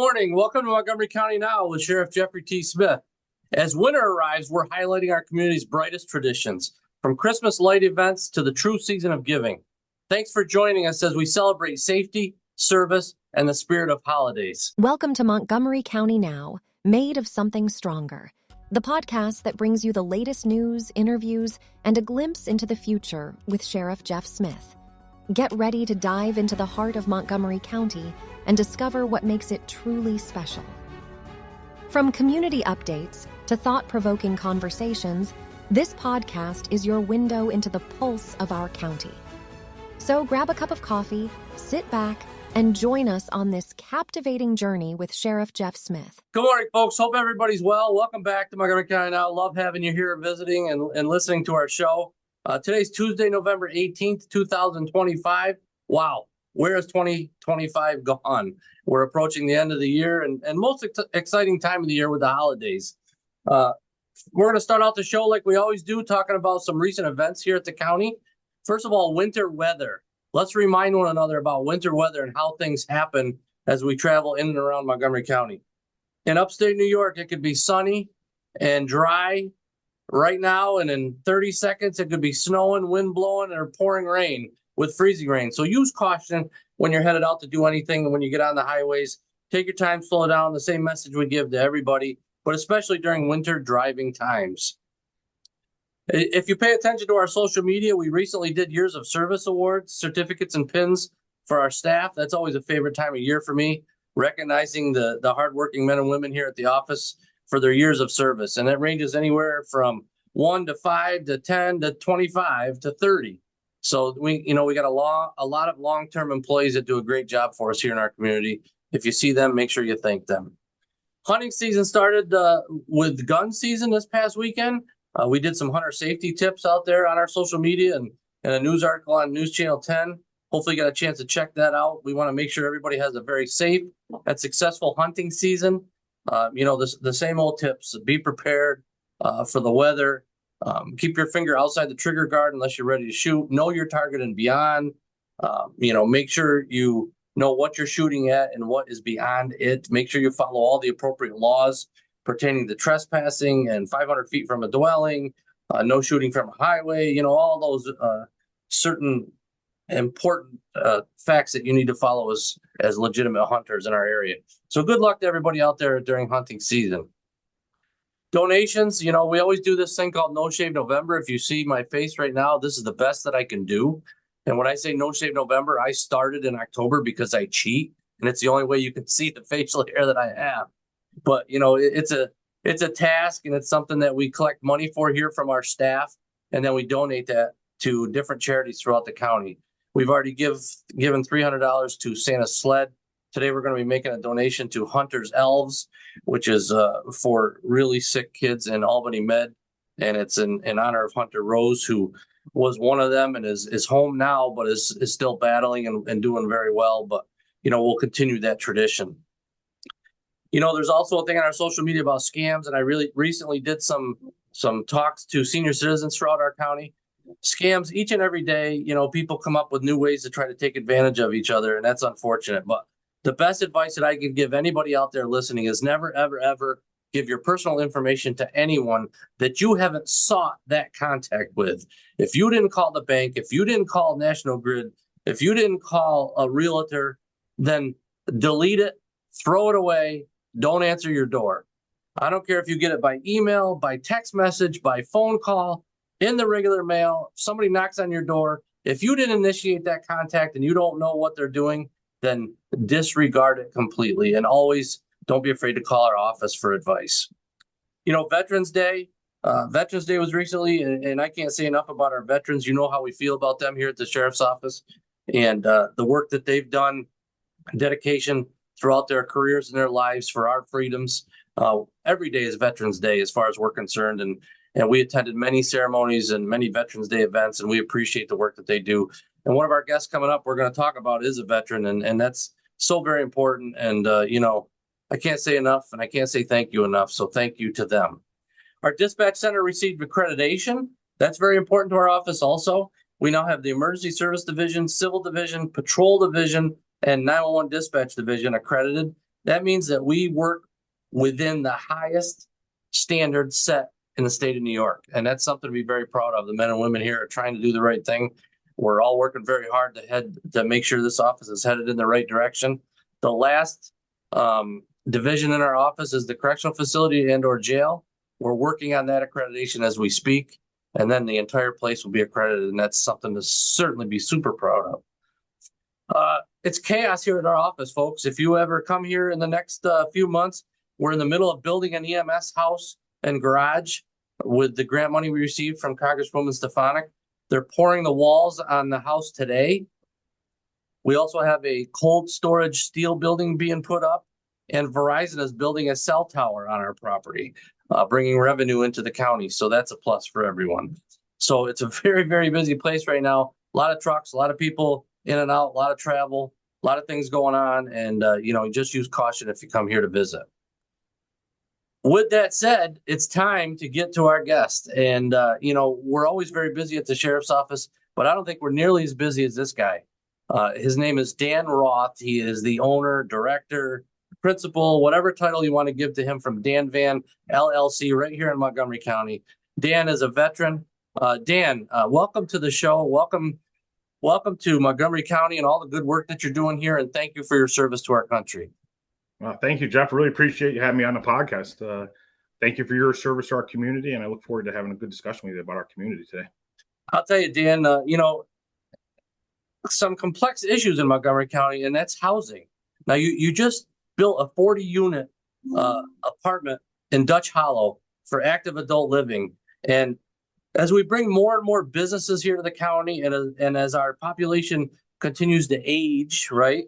morning. Welcome to Montgomery County Now with Sheriff Jeffrey T. Smith. As winter arrives, we're highlighting our community's brightest traditions, from Christmas light events to the true season of giving. Thanks for joining us as we celebrate safety, service, and the spirit of holidays. Welcome to Montgomery County Now, made of something stronger. The podcast that brings you the latest news, interviews, and a glimpse into the future with Sheriff Jeff Smith. Get ready to dive into the heart of Montgomery County and discover what makes it truly special. From community updates to thought-provoking conversations, this podcast is your window into the pulse of our county. So grab a cup of coffee, sit back, and join us on this captivating journey with Sheriff Jeff Smith. Good morning, folks. Hope everybody's well. Welcome back to Montgomery County Now. Love having you here visiting and listening to our show. Today's Tuesday, November 18th, 2025. Wow. Where is 2025 gone? We're approaching the end of the year and most exciting time of the year with the holidays. We're going to start out the show like we always do, talking about some recent events here at the county. First of all, winter weather. Let's remind one another about winter weather and how things happen as we travel in and around Montgomery County. In upstate New York, it could be sunny and dry right now, and in 30 seconds, it could be snowing, wind blowing, or pouring rain with freezing rain. So use caution when you're headed out to do anything. And when you get on the highways, take your time, slow down. The same message we give to everybody, but especially during winter driving times. If you pay attention to our social media, we recently did Years of Service Awards, certificates, and pins for our staff. That's always a favorite time of year for me, recognizing the hardworking men and women here at the office for their years of service. And that ranges anywhere from 1 to 5 to 10 to 25 to 30. So we got a lot of long-term employees that do a great job for us here in our community. If you see them, make sure you thank them. Hunting season started with gun season this past weekend. We did some hunter safety tips out there on our social media and a news article on News Channel 10. Hopefully you got a chance to check that out. We want to make sure everybody has a very safe and successful hunting season. The same old tips: be prepared for the weather. Keep your finger outside the trigger guard unless you're ready to shoot. Know your target and beyond. Make sure you know what you're shooting at and what is beyond it. Make sure you follow all the appropriate laws pertaining to trespassing and 500 feet from a dwelling, no shooting from a highway. All those certain important facts that you need to follow as legitimate hunters in our area. So good luck to everybody out there during hunting season. Donations, we always do this thing called No Shave November. If you see my face right now, this is the best that I can do. And when I say No Shave November, I started in October because I cheat, and it's the only way you can see the facial hair that I have. But, it's a task, and it's something that we collect money for here from our staff, and then we donate that to different charities throughout the county. We've already given $300 to Santa's Sled. Today, we're going to be making a donation to Hunter's Elves, which is for really sick kids in Albany Med. And it's in honor of Hunter Rose, who was one of them and is home now, but is still battling and doing very well. But, we'll continue that tradition. There's also a thing on our social media about scams. And I really recently did some talks to senior citizens throughout our county. Scams each and every day, people come up with new ways to try to take advantage of each other. And that's unfortunate. But the best advice that I can give anybody out there listening is never, ever, ever give your personal information to anyone that you haven't sought that contact with. If you didn't call the bank, if you didn't call National Grid, if you didn't call a realtor, then delete it, throw it away, don't answer your door. I don't care if you get it by email, by text message, by phone call, in the regular mail. If somebody knocks on your door, if you didn't initiate that contact and you don't know what they're doing, then disregard it completely. And always don't be afraid to call our office for advice. Veterans Day. Veterans Day was recently, and I can't say enough about our veterans. You know how we feel about them here at the Sheriff's Office and the work that they've done, dedication throughout their careers and their lives for our freedoms. Every day is Veterans Day as far as we're concerned. And we attended many ceremonies and many Veterans Day events, and we appreciate the work that they do. And one of our guests coming up we're going to talk about is a veteran, and that's so very important. And, I can't say enough, and I can't say thank you enough, so thank you to them. Our dispatch center received accreditation. That's very important to our office also. We now have the Emergency Service Division, Civil Division, Patrol Division, and 911 Dispatch Division accredited. That means that we work within the highest standards set in the state of New York. And that's something to be very proud of. The men and women here are trying to do the right thing. We're all working very hard to make sure this office is headed in the right direction. The last division in our office is the correctional facility and or jail. We're working on that accreditation as we speak. And then the entire place will be accredited. And that's something to certainly be super proud of. It's chaos here at our office, folks. If you ever come here in the next few months, we're in the middle of building an EMS house and garage with the grant money we received from Congresswoman Stefanik. They're pouring the walls on the house today. We also have a cold storage steel building being put up, and Verizon is building a cell tower on our property, bringing revenue into the county. So that's a plus for everyone. So it's a very, very busy place right now. A lot of trucks, a lot of people in and out, a lot of travel, a lot of things going on. And, just use caution if you come here to visit. With that said, it's time to get to our guest. And, we're always very busy at the sheriff's office, but I don't think we're nearly as busy as this guy. His name is Dan Roth. He is the owner, director, principal, whatever title you want to give to him, from Dan Van LLC right here in Montgomery County. Dan is a veteran. Dan, welcome to the show. Welcome to Montgomery County and all the good work that you're doing here. And thank you for your service to our country. Well, thank you, Jeff. Really appreciate you having me on the podcast. Thank you for your service to our community. And I look forward to having a good discussion with you about our community today. I'll tell you, Dan, some complex issues in Montgomery County, and that's housing. Now, you just built a 40-unit apartment in Dutch Hollow for active adult living. And as we bring more and more businesses here to the county, and as our population continues to age, right,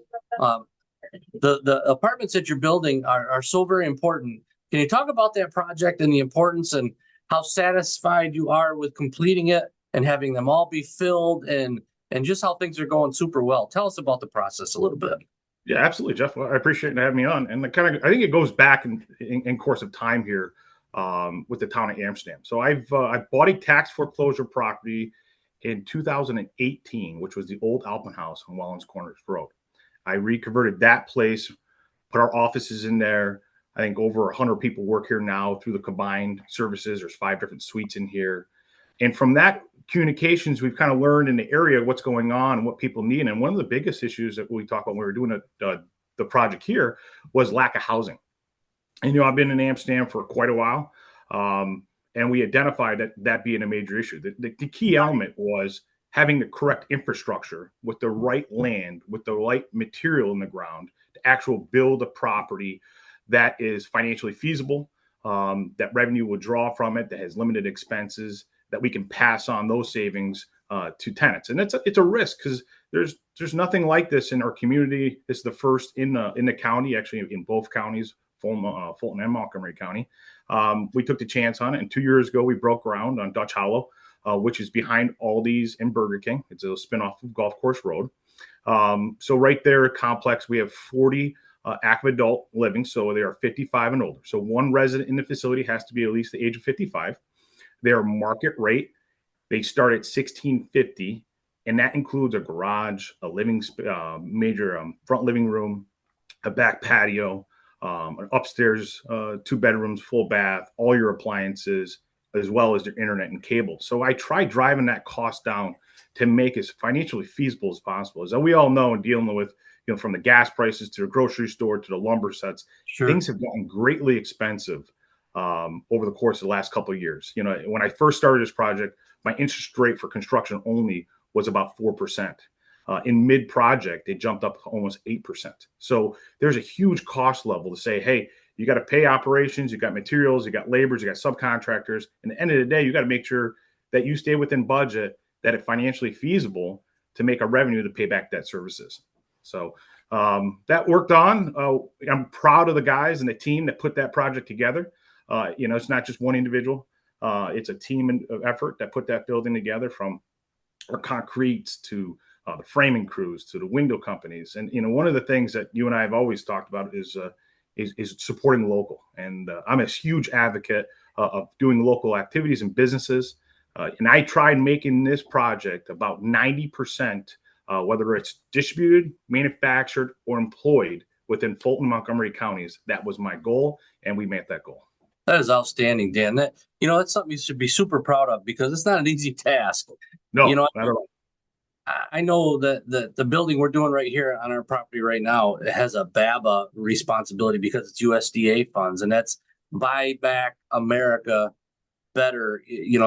the apartments that you're building are so very important. Can you talk about that project and the importance and how satisfied you are with completing it and having them all be filled, and just how things are going super well? Tell us about the process a little bit. Yeah, absolutely, Jeff. Well, I appreciate you having me on. And I think it goes back in course of time here with the town of Amsterdam. So I bought a tax foreclosure property in 2018, which was the old Alpen House on Wellens Corners Road. I reconverted that place, put our offices in there. I think over 100 people work here now through the combined services. There's 5 different suites in here. And from that communications, we've kind of learned in the area what's going on and what people need. And one of the biggest issues that we talked about when we were doing the project here was lack of housing. And, I've been in Amsterdam for quite a while. And we identified that being a major issue. The key element was having the correct infrastructure with the right land, with the right material in the ground to actually build a property that is financially feasible, that revenue will draw from it, that has limited expenses, that we can pass on those savings to tenants. And it's a risk because there's nothing like this in our community. It's the first in the county, actually in both counties, Fulton and Montgomery County. We took the chance on it. And 2 years ago, we broke ground on Dutch Hollow, which is behind Aldi's and Burger King. It's a spinoff of Golf Course Road. So right there, complex, we have 40 active adult living. So they are 55 and older. So one resident in the facility has to be at least the age of 55. They are market rate. They start at $1,650, and that includes a garage, a major front living room, a back patio, an upstairs 2 bedrooms, full bath, all your appliances, as well as your internet and cable. So I try driving that cost down to make it as financially feasible as possible. As we all know, in dealing with, from the gas prices to the grocery store to the lumber sets, Sure. Things have gotten greatly expensive over the course of the last couple of years. When I first started this project, my interest rate for construction only was about 4%. In mid-project, it jumped up to almost 8%. So there's a huge cost level to say, hey, you got to pay operations, you got materials, you got laborers, you got subcontractors. And at the end of the day, you got to make sure that you stay within budget, that it's financially feasible to make a revenue to pay back debt services. So that worked on. I'm proud of the guys and the team that put that project together. It's not just one individual. It's a team effort that put that building together, from our concretes to the framing crews to the window companies. And, one of the things that you and I have always talked about is supporting local. And I'm a huge advocate of doing local activities and businesses. And I tried making this project about 90%, whether it's distributed, manufactured, or employed, within Fulton, Montgomery counties. That was my goal, and we met that goal. That is outstanding, Dan. That's something you should be super proud of because it's not an easy task. No, You know, not at all. I know that the building we're doing right here on our property right now, it has a BABA responsibility because it's USDA funds, and that's Buy Back America Better.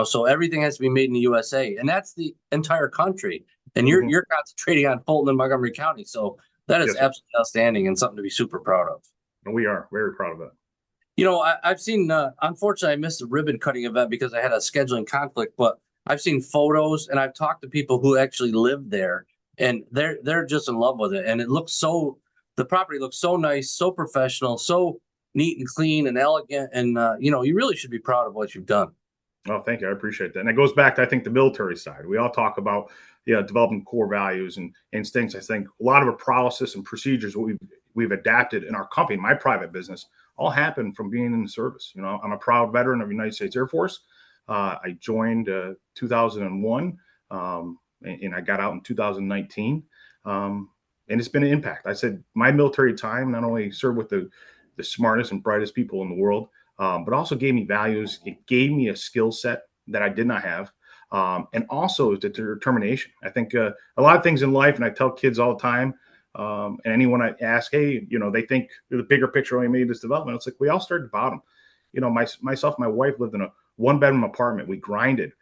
So everything has to be made in the USA, and that's the entire country. And you're concentrating on Fulton and Montgomery County, so that is absolutely outstanding and something to be super proud of. And we are very proud of it. I've seen. Unfortunately, I missed the ribbon cutting event because I had a scheduling conflict, but I've seen photos and I've talked to people who actually live there, and they're just in love with it. And the property looks so nice, so professional, so neat and clean and elegant. And you really should be proud of what you've done. Oh, thank you. I appreciate that. And it goes back to, I think, the military side. We all talk about developing core values and instincts. I think a lot of the process and procedures we've adapted in our company, my private business, all happened from being in the service. I'm a proud veteran of the United States Air Force. I joined 2001, and I got out in 2019. And it's been an impact. I said my military time not only served with the smartest and brightest people in the world, but also gave me values. It gave me a skill set that I did not have. And also the determination. I think a lot of things in life, and I tell kids all the time, and anyone I ask, hey, they think the bigger picture only made this development. It's like we all started at the bottom. Myself, my wife lived in a 1-bedroom apartment. We grinded.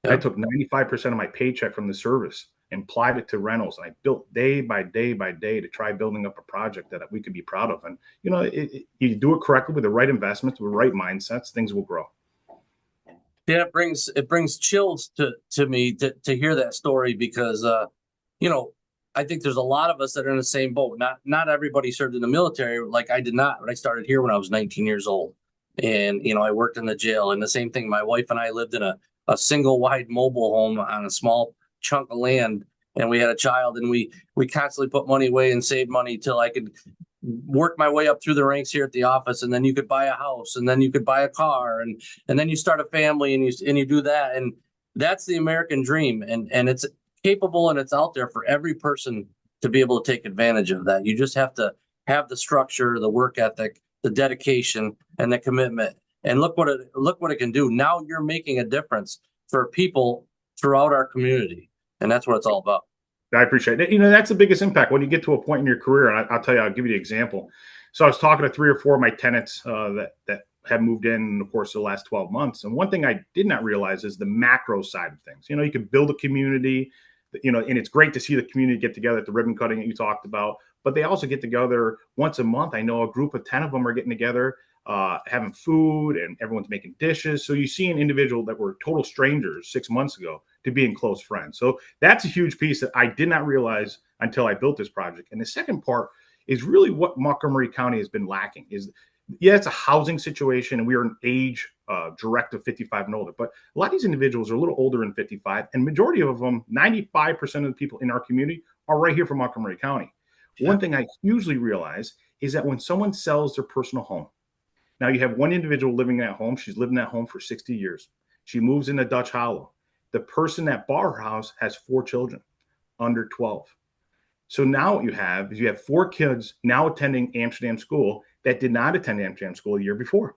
Yep. I took 95% of my paycheck from the service and applied it to rentals. And I built day by day by day to try building up a project that we could be proud of. And, you do it correctly with the right investments, with the right mindsets, things will grow. Yeah, it brings chills to me to hear that story because, I think there's a lot of us that are in the same boat. Not everybody served in the military like I did not, but I started here when I was 19 years old. And, I worked in the jail, and the same thing. My wife and I lived in a single wide mobile home on a small chunk of land, and we had a child, and we constantly put money away and saved money till I could work my way up through the ranks here at the office. And then you could buy a house, and then you could buy a car, and then you start a family, and you do that. And that's the American dream. And it's capable and it's out there for every person to be able to take advantage of that. You just have to have the structure, the work ethic, the dedication, and the commitment. And look what it can do. Now you're making a difference for people throughout our community. And that's what it's all about. I appreciate it. That's the biggest impact when you get to a point in your career. And I'll tell you, I'll give you the example. So I was talking to 3 or 4 of my tenants that have moved in the course of the last 12 months. And one thing I did not realize is the macro side of things. You can build a community, and it's great to see the community get together at the ribbon cutting that you talked about. But they also get together once a month. I know a group of 10 of them are getting together, having food, and everyone's making dishes. So you see an individual that were total strangers 6 months ago to being close friends. So that's a huge piece that I did not realize until I built this project. And the second part is really what Montgomery County has been lacking is, it's a housing situation, and we are an age directive 55 and older. But a lot of these individuals are a little older than 55, and majority of them, 95% of the people in our community are right here from Montgomery County. Yeah. One thing I hugely realize is that when someone sells their personal home, now you have one individual living in that home. She's lived in that home for 60 years. She moves into Dutch Hollow. The person that bought her house has 4 children under 12. So now what you have is 4 kids now attending Amsterdam school that did not attend Amsterdam school the year before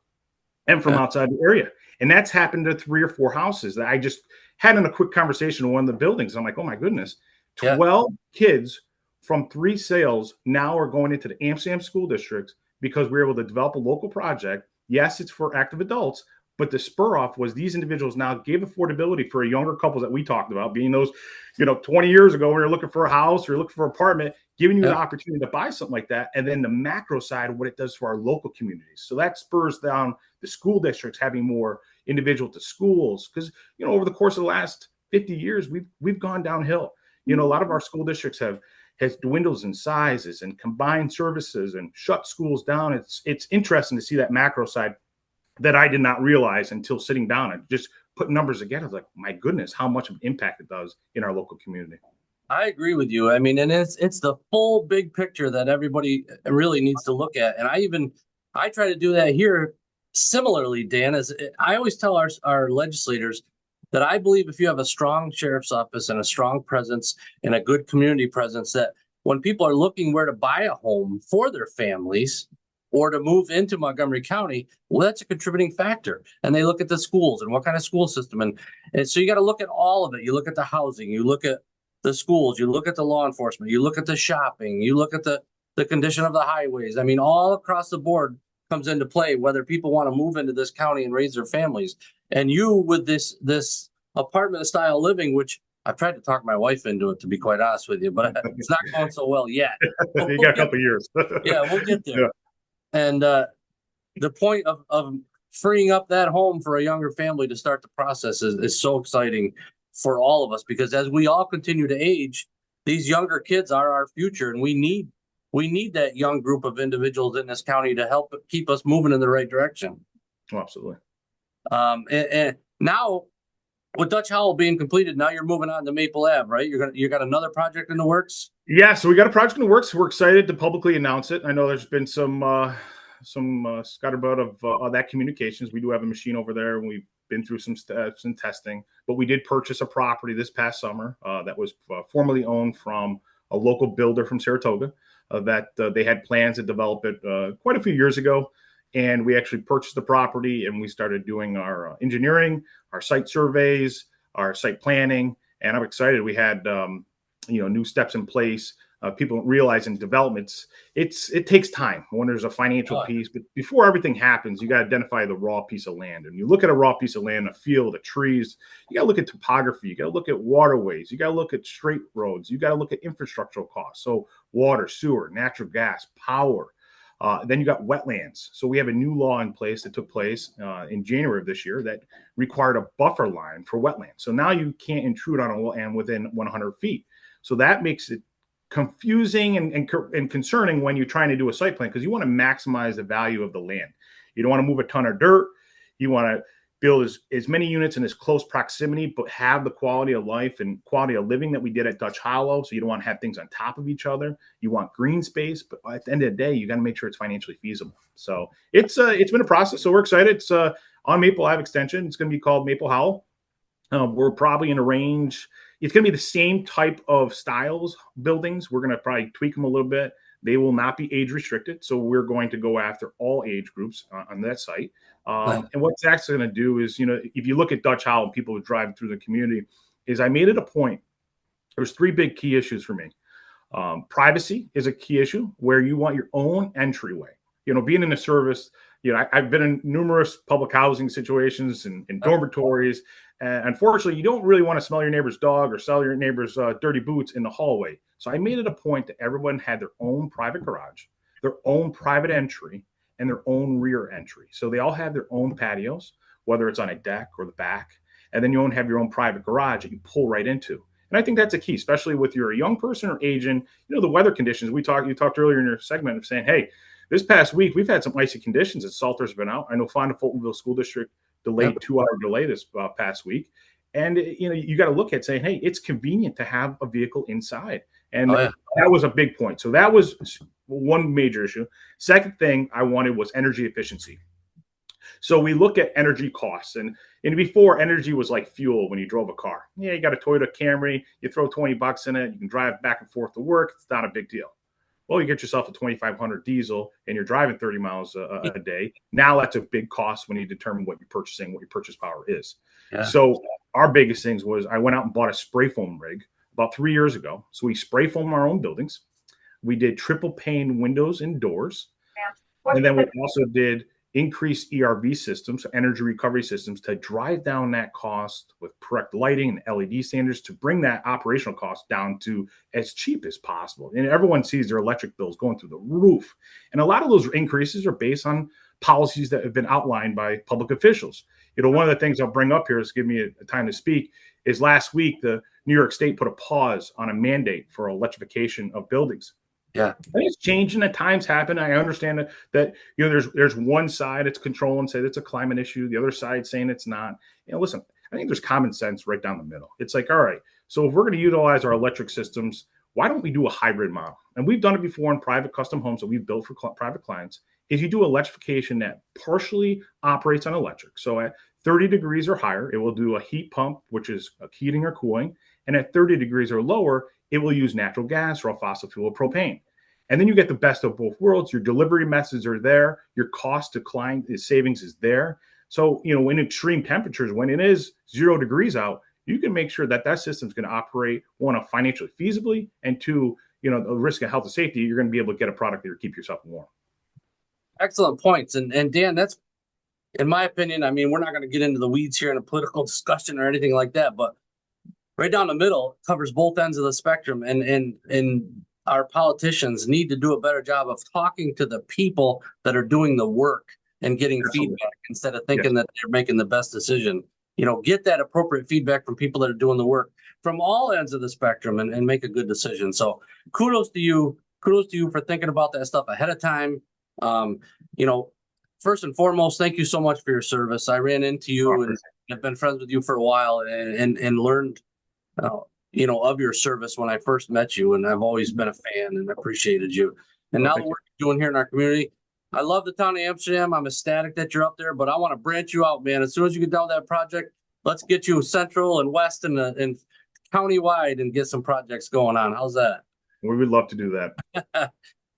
and from outside the area. And that's happened to 3 or 4 houses that I just had in a quick conversation in one of the buildings. I'm like, oh my goodness, 12 kids from 3 sales now are going into the Amsterdam school districts because we were able to develop a local project. Yes, it's for active adults, but the spur off was these individuals now gave affordability for a younger couples that we talked about, being those, 20 years ago when you're looking for a house or you're looking for an apartment, giving you the opportunity to buy something like that. And then the macro side of what it does for our local communities. So that spurs down the school districts having more individual to schools. Because, over the course of the last 50 years, we've gone downhill. A lot of our school districts has dwindled in sizes and combined services and shut schools down. It's interesting to see that macro side that I did not realize until sitting down and just put numbers together. I was like, my goodness, how much of an impact it does in our local community. I agree with you. I mean, and it's the full big picture that everybody really needs to look at. And I try to do that here similarly, Dan, as I always tell our legislators that I believe if you have a strong sheriff's office and a strong presence and a good community presence, that when people are looking where to buy a home for their families or to move into Montgomery County, well, that's a contributing factor. And they look at the schools and what kind of school system. And so you got to look at all of it. You look at the housing, you look at the schools, you look at the law enforcement, you look at the shopping, you look at the condition of the highways. I mean, all across the board comes into play, whether people want to move into this county and raise their families. And you with this apartment style living, which I've tried to talk my wife into it, to be quite honest with you, but it's not going so well yet. You got a couple of years. Yeah, we'll get there. Yeah. And the point of freeing up that home for a younger family to start the process is so exciting for all of us, because as we all continue to age, these younger kids are our future, and we need that young group of individuals in this county to help keep us moving in the right direction. Oh, absolutely. And now, with Dutch Hollow being completed, now you're moving on to Maple Ave, right? You got another project in the works? Yeah, so we got a project in the works. We're excited to publicly announce it. I know there's been some scatterbutt of that communications. We do have a machine over there, and we've been through some steps and testing. But we did purchase a property this past summer that was formerly owned from a local builder from Saratoga. That they had plans to develop it quite a few years ago. And we actually purchased the property, and we started doing our engineering, our site surveys, our site planning. And I'm excited. We had, new steps in place. People realizing developments, it takes time when there's a financial piece. But before everything happens, you got to identify the raw piece of land. And you look at a raw piece of land, a field, the trees, you got to look at topography. You got to look at waterways. You got to look at straight roads. You got to look at infrastructural costs. So water, sewer, natural gas, power. Then you got wetlands. So we have a new law in place that took place in January of this year that required a buffer line for wetlands. So now you can't intrude on a wetland within 100 feet. So that makes it confusing and concerning when you're trying to do a site plan, because you want to maximize the value of the land. You don't want to move a ton of dirt. You want to build as many units in as close proximity, but have the quality of life and quality of living that we did at Dutch Hollow. So you don't want to have things on top of each other. You want green space, but at the end of the day, you got to make sure it's financially feasible. So it's been a process. So we're excited. It's on Maple Ave extension. It's going to be called Maple Hollow. We're probably in a range. It's going to be the same type of styles buildings. We're going to probably tweak them a little bit. They will not be age restricted. So we're going to go after all age groups on that site. And what it's actually going to do is, if you look at Dutch Hollow and people who drive through the community, is I made it a point. There's three big key issues for me. Privacy is a key issue where you want your own entryway. Being in the service, I've been in numerous public housing situations and dormitories. And unfortunately, you don't really want to smell your neighbor's dog or smell your neighbor's dirty boots in the hallway. So I made it a point that everyone had their own private garage, their own private entry, and their own rear entry. So they all have their own patios, whether it's on a deck or the back. And then you have your own private garage that you pull right into. And I think that's a key, especially with you're a young person or aging. The weather conditions. You talked earlier in your segment of saying, hey, this past week, we've had some icy conditions as Salter's been out. I know Fonda Fultonville School District delayed 2-hour delay this past week. And, you got to look at saying, hey, it's convenient to have a vehicle inside. And that was a big point. So that was one major issue. Second thing I wanted was energy efficiency. So we look at energy costs. And before, energy was like fuel when you drove a car. Yeah, you got a Toyota Camry, you throw $20 in it, you can drive back and forth to work. It's not a big deal. Well, you get yourself a 2,500 diesel and you're driving 30 miles a day. Now that's a big cost when you determine what you're purchasing, what your purchase power is. Yeah. So our biggest things was I went out and bought a spray foam rig about 3 years ago. So we spray foam our own buildings. We did triple pane windows and doors. Yeah. And then we also did increased ERV systems, so energy recovery systems, to drive down that cost with correct lighting and LED standards to bring that operational cost down to as cheap as possible. And everyone sees their electric bills going through the roof. And a lot of those increases are based on policies that have been outlined by public officials. One of the things I'll bring up here is give me a time to speak is last week, the New York State put a pause on a mandate for electrification of buildings. Yeah, I think it's changing. At times happen. I understand that there's one side it's control and say it's a climate issue. The other side saying it's not. Listen, I think there's common sense right down the middle. It's like, all right, so if we're going to utilize our electric systems, why don't we do a hybrid model? And we've done it before in private custom homes that we've built for private clients. Is you do electrification that partially operates on electric. So at 30 degrees or higher, it will do a heat pump, which is heating or cooling. And at 30 degrees or lower, it will use natural gas or fossil fuel propane. And then you get the best of both worlds. Your delivery methods are there. Your cost to client savings is there. So, in extreme temperatures, when it is 0 degrees out, you can make sure that that system is going to operate, one, financially feasibly, and two, the risk of health and safety, you're going to be able to get a product that will keep yourself warm. Excellent points. And Dan, that's, in my opinion, I mean, we're not going to get into the weeds here in a political discussion or anything like that, but right down the middle covers both ends of the spectrum. And our politicians need to do a better job of talking to the people that are doing the work and getting feedback instead of thinking that they're making the best decision. Get that appropriate feedback from people that are doing the work from all ends of the spectrum and make a good decision. So kudos to you. Kudos to you for thinking about that stuff ahead of time. First and foremost, thank you so much for your service. I ran into you and have been friends with you for a while and learned, of your service when I first met you. And I've always been a fan and appreciated you. And now the work you're doing here in our community, I love the town of Amsterdam. I'm ecstatic that you're up there, but I want to branch you out, man. As soon as you get done with that project, let's get you central and west and county-wide and get some projects going on. How's that? We would love to do that.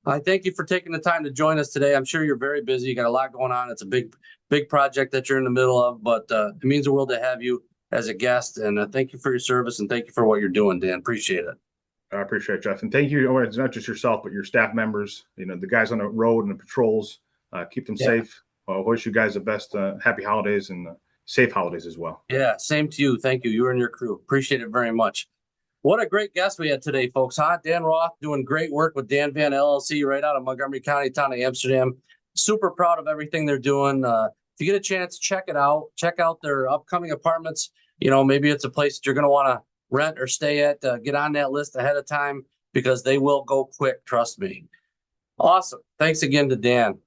I thank you for taking the time to join us today. I'm sure you're very busy. You got a lot going on. It's a big project that you're in the middle of, but it means the world to have you as a guest. And thank you for your service and thank you for what you're doing, Dan. Appreciate it. I appreciate it, Jeff. And thank you. It's not just yourself, but your staff members, the guys on the road and the patrols. Keep them safe. I wish you guys the best happy holidays and safe holidays as well. Yeah, same to you. Thank you. You and your crew. Appreciate it very much. What a great guest we had today, folks. Dan Roth doing great work with Dan Van LLC right out of Montgomery County, town of Amsterdam. Super proud of everything they're doing. If you get a chance, check it out. Check out their upcoming apartments. Maybe it's a place that you're going to want to rent or stay at. Get on that list ahead of time because they will go quick. Trust me. Awesome. Thanks again to Dan.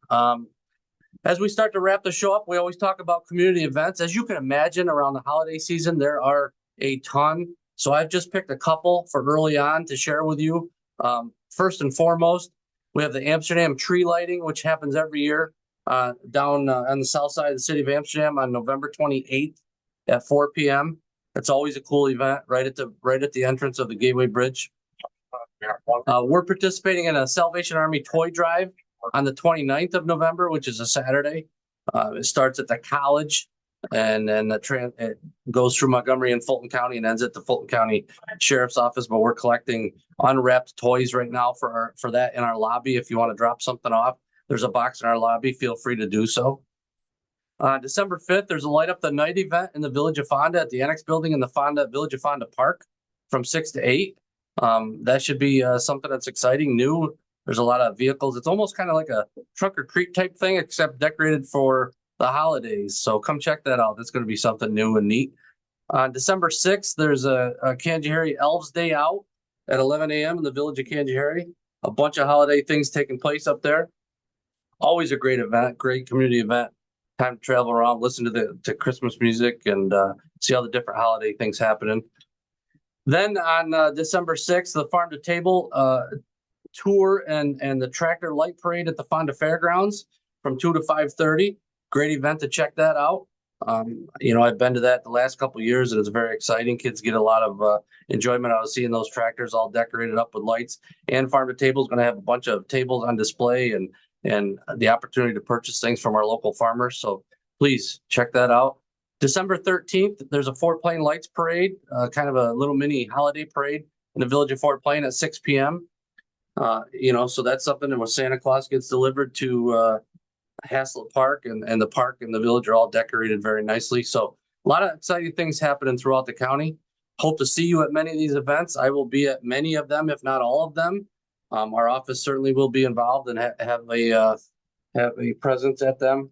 As we start to wrap the show up, we always talk about community events. As you can imagine, around the holiday season, there are a ton. So I've just picked a couple for early on to share with you. First and foremost, we have the Amsterdam tree lighting, which happens every year down on the south side of the city of Amsterdam on November 28th at 4 p.m. It's always a cool event right at the entrance of the Gateway Bridge. We're participating in a Salvation Army toy drive on the 29th of November, which is a Saturday. It starts at the college. And then it goes through Montgomery and Fulton County and ends at the Fulton County Sheriff's Office. But we're collecting unwrapped toys right now for that in our lobby. If you want to drop something off, there's a box in our lobby. Feel free to do so. December 5th, there's a Light Up the Night event in the Village of Fonda at the Annex Building in the Village of Fonda Park from 6 to 8. That should be something that's exciting, new. There's a lot of vehicles. It's almost kind of like a trunk or treat type thing, except decorated for the holidays. So come check that out. That's going to be something new and neat. On December 6th, there's a Canajoharie Elves Day Out at 11 a.m. in the Village of Canajoharie. A bunch of holiday things taking place up there. Always a great event, great community event. Time to travel around, listen to Christmas music, and see all the different holiday things happening. Then on December 6th, the Farm to Table tour and the Tractor Light Parade at the Fonda Fairgrounds from 2 to 5:30. Great event to check that out. I've been to that the last couple of years, and it's very exciting. Kids get a lot of enjoyment out of seeing those tractors all decorated up with lights. And Farm to Table is going to have a bunch of tables on display and the opportunity to purchase things from our local farmers. So please check that out. December 13th, there's a Fort Plain Lights Parade, kind of a little mini holiday parade in the Village of Fort Plain at 6 p.m. So that's something that when Santa Claus gets delivered to Haslett Park and the park and the village are all decorated very nicely. So a lot of exciting things happening throughout the county. Hope to see you at many of these events. I will be at many of them, if not all of them. Our office certainly will be involved and have a presence at them.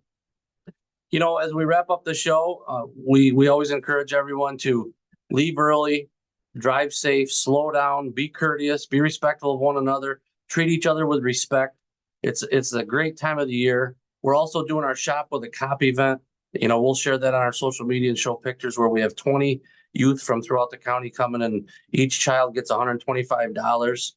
As we wrap up the show, we always encourage everyone to leave early, drive safe, slow down, be courteous, be respectful of one another, treat each other with respect. It's a great time of the year. We're also doing our Shop with a Cop event. We'll share that on our social media and show pictures where we have 20 youth from throughout the county coming, and each child gets $125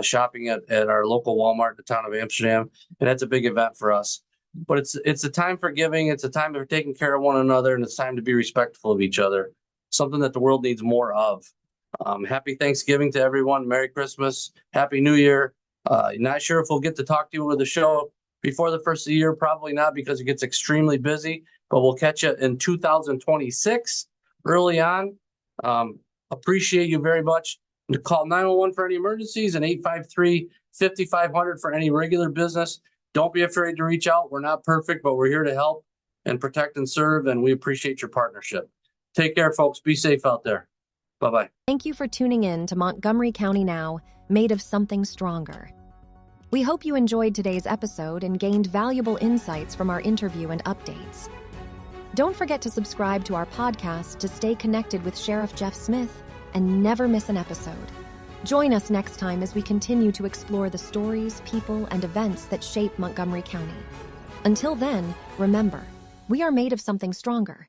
shopping at our local Walmart in the town of Amsterdam. And that's a big event for us. But it's a time for giving. It's a time for taking care of one another, and it's time to be respectful of each other. Something that the world needs more of. Happy Thanksgiving to everyone. Merry Christmas. Happy New Year. Not sure if we'll get to talk to you with the show before the first of the year. Probably not, because it gets extremely busy, but we'll catch you in 2026 early on. Appreciate you very much. Call 911 for any emergencies and 853-5500 for any regular business. Don't be afraid to reach out. We're not perfect, but we're here to help and protect and serve, and we appreciate your partnership. Take care, folks. Be safe out there. Bye-bye. Thank you for tuning in to Montgomery County Now, made of something stronger. We hope you enjoyed today's episode and gained valuable insights from our interview and updates. Don't forget to subscribe to our podcast to stay connected with Sheriff Jeff Smith and never miss an episode. Join us next time as we continue to explore the stories, people, and events that shape Montgomery County. Until then, remember, we are made of something stronger.